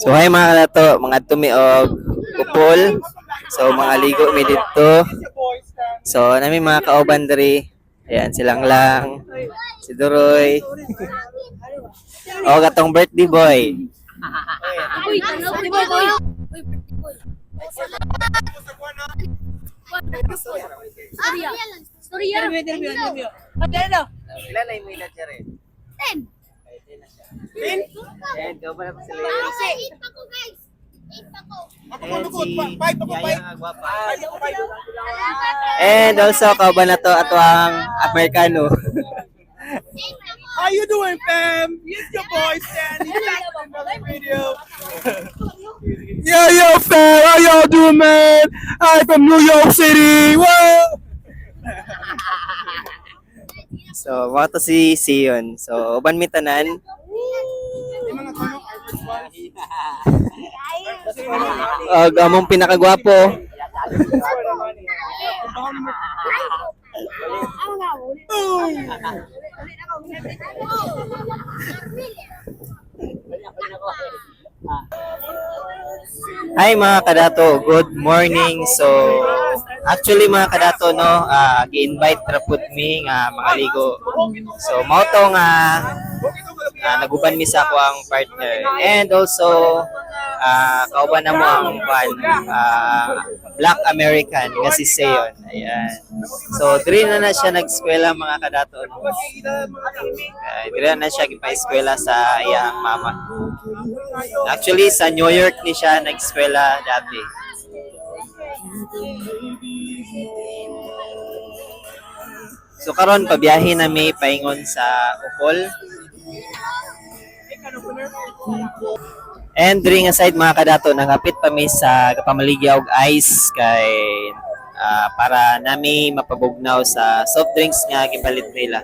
So hi mga kadato, mga tumi og upol. So mga ligo mi dito. So nami mga kauban diri. Ayan silang lang. Si Duroy. O katong birthday boy. Uy, ano ba ito? Uy, boy. Storya. Storya. Interview. Magkano? Ilan na yung milad diri? 10. 10, go pa na pa sila. 8 pa ko, guys. 8 pa ko. And also kauban na to ato ang Amerikano. How you doing, fam? It's your boy Stanley back with another video. Yo, fam, how y'all doing, man? I'm from New York City. Whoa! So mga to si Sion. So uban mi tanan. Among pinakagwapo. Hi mga kadato, good morning. So actually mga kadato no, gi-invite ra pud mi nga mga ligo. So mao to nga naguban mi sa ako ang partner. And also kauban na mo ang Black American nga si Seon. Ayan. So diri na siya nag-eskwela mga kadato. No? Diri na siya gipa-eskwela sa iyang mama. Actually sa New York ni siya nag-eskwela dati. So karon pabiyahe na mi paingon sa Ukol. And during nga side mga kadato, nangapit pa mi sa kapamaligya og ice kay para nami mapabugnaw sa soft drinks nga gipalit nila.